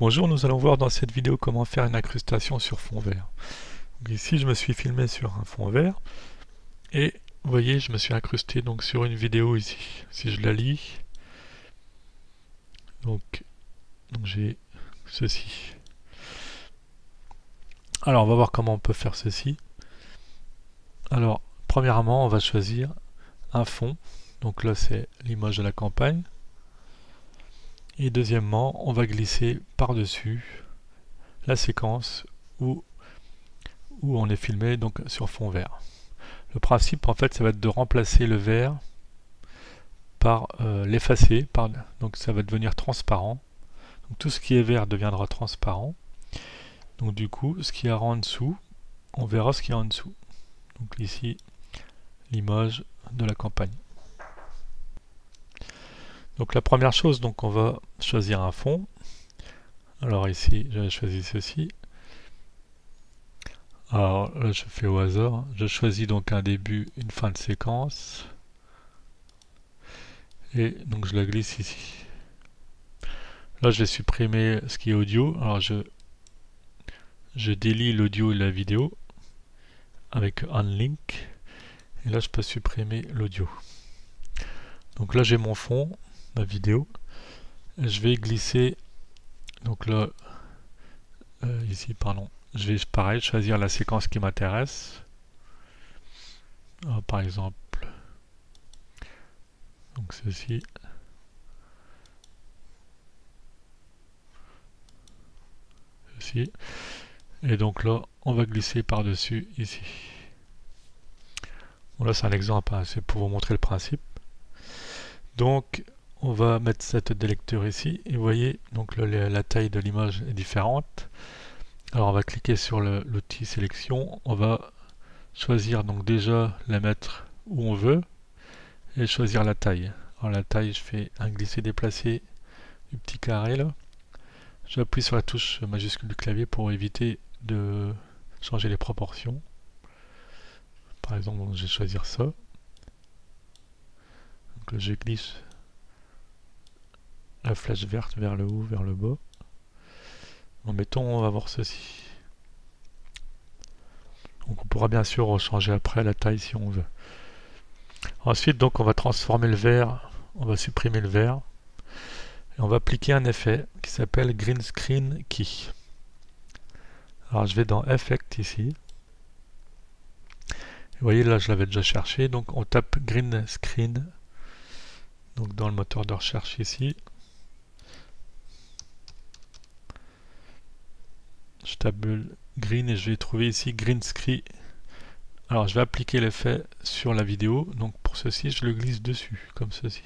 Bonjour, nous allons voir dans cette vidéo comment faire une incrustation sur fond vert. Donc ici, je me suis filmé sur un fond vert et vous voyez, je me suis incrusté donc sur une vidéo ici. Si je la lis, donc j'ai ceci. Alors, on va voir comment on peut faire ceci. Alors, premièrement, on va choisir un fond. Donc là, c'est l'image de la campagne. Et deuxièmement, on va glisser par-dessus la séquence où on est filmé donc sur fond vert. Le principe en fait ça va être de remplacer le vert par l'effacer, donc ça va devenir transparent. Donc tout ce qui est vert deviendra transparent. Donc du coup ce qu'il y a en dessous, on verra ce qu'il y a en dessous. Donc ici l'image de la campagne. Donc la première chose, donc on va choisir un fond. Alors ici j'avais choisi ceci. Alors là je fais au hasard, je choisis donc un début, une fin de séquence. Et donc je la glisse ici. Là je vais supprimer ce qui est audio. Alors je délie l'audio et la vidéo avec Unlink. Et là je peux supprimer l'audio. Donc là j'ai mon fond, ma vidéo. Et je vais glisser, donc là, ici pardon, je vais pareil choisir la séquence qui m'intéresse. Par exemple, donc ceci. Ceci. Et donc là on va glisser par-dessus ici. Bon là c'est un exemple, hein, c'est pour vous montrer le principe. Donc on va mettre cette délecteur ici et vous voyez donc la taille de l'image est différente. Alors on va cliquer sur l'outil sélection, on va choisir donc déjà la mettre où on veut et choisir la taille. Alors la taille, je fais un glisser déplacer du petit carré là. J'appuie sur la touche majuscule du clavier pour éviter de changer les proportions. Par exemple, je vais choisir ça. Donc là, je glisse la flèche verte vers le haut, vers le bas. En mettons, on va voir ceci. Donc on pourra bien sûr changer après la taille si on veut. Ensuite, donc on va transformer le vert, on va supprimer le vert et on va appliquer un effet qui s'appelle Green Screen Key. Alors je vais dans Effect ici. Vous voyez là je l'avais déjà cherché, donc on tape Green Screen donc dans le moteur de recherche ici. Je tape Green et je vais trouver ici Green Screen. Alors je vais appliquer l'effet sur la vidéo, donc pour ceci je le glisse dessus comme ceci.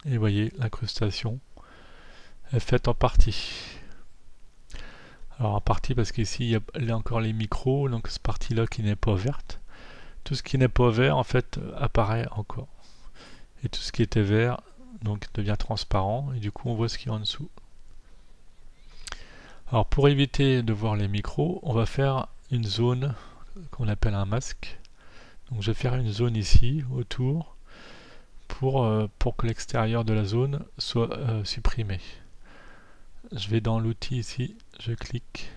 Et vous voyez l'incrustation est faite en partie. Alors en partie parce qu'ici il y a encore les micros, donc cette partie là qui n'est pas verte. Tout ce qui n'est pas vert en fait apparaît encore. Et tout ce qui était vert donc devient transparent et du coup on voit ce qu'il y a en dessous. Alors pour éviter de voir les micros, on va faire une zone qu'on appelle un masque. Donc je vais faire une zone ici autour pour que l'extérieur de la zone soit supprimé. Je vais dans l'outil ici, je clique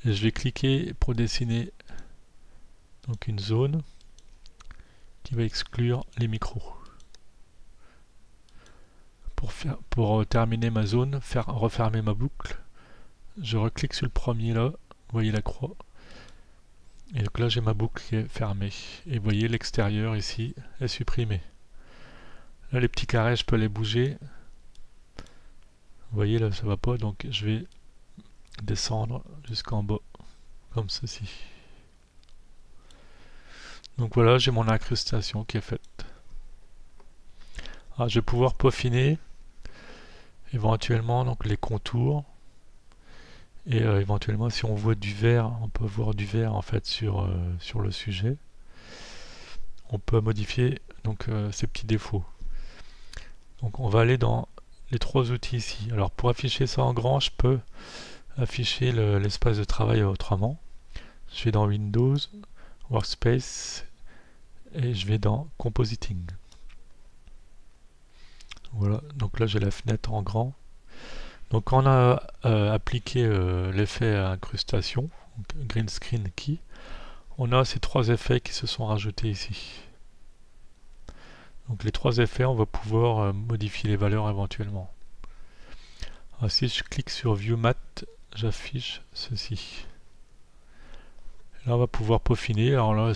et je vais cliquer pour dessiner donc une zone qui va exclure les micros. Pour terminer ma zone, refermer ma boucle, je reclique sur le premier là, vous voyez la croix, et donc là j'ai ma boucle qui est fermée, et vous voyez l'extérieur ici est supprimé. Là les petits carrés je peux les bouger, vous voyez là ça va pas, donc je vais descendre jusqu'en bas, comme ceci. Donc voilà, j'ai mon incrustation qui est faite. Alors, je vais pouvoir peaufiner éventuellement donc les contours. Et éventuellement si on voit du vert, on peut voir du vert en fait sur le sujet. On peut modifier donc ces petits défauts. Donc on va aller dans les trois outils ici. Alors pour afficher ça en grand, je peux afficher l'espace de travail autrement. Je vais dans Windows, Workspace et je vais dans Compositing. Voilà, donc là j'ai la fenêtre en grand. Donc quand on a appliqué l'effet incrustation, donc green screen key, on a ces trois effets qui se sont rajoutés ici. Donc les trois effets, on va pouvoir modifier les valeurs éventuellement. Alors, si je clique sur View Matte, j'affiche ceci. Là on va pouvoir peaufiner. Alors là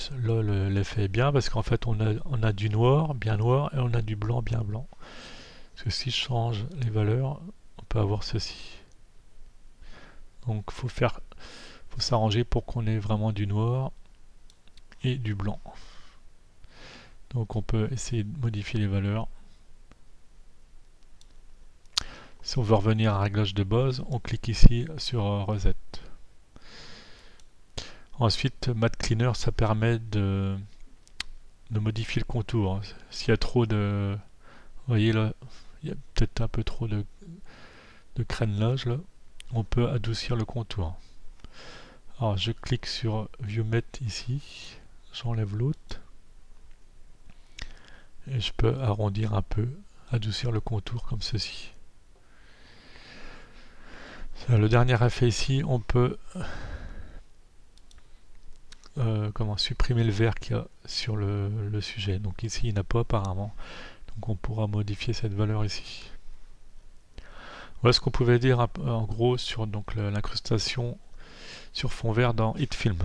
l'effet est bien parce qu'en fait on a du noir, bien noir, et on a du blanc, bien blanc. Parce que si je change les valeurs, on peut avoir ceci. Donc faut s'arranger pour qu'on ait vraiment du noir et du blanc. Donc on peut essayer de modifier les valeurs. Si on veut revenir à réglage de base, on clique ici sur Reset. Ensuite, Matte Cleaner, ça permet de modifier le contour. S'il y a trop de... Vous voyez là, il y a peut-être un peu trop de crénelage là. On peut adoucir le contour. Alors je clique sur View Matte ici, j'enlève l'autre. Et je peux arrondir un peu, adoucir le contour comme ceci. Le dernier effet ici, on peut supprimer le vert qu'il y a sur le sujet. Donc ici il n'y en a pas apparemment. Donc on pourra modifier cette valeur ici. Voilà ce qu'on pouvait dire en gros sur l'incrustation sur fond vert dans HitFilm.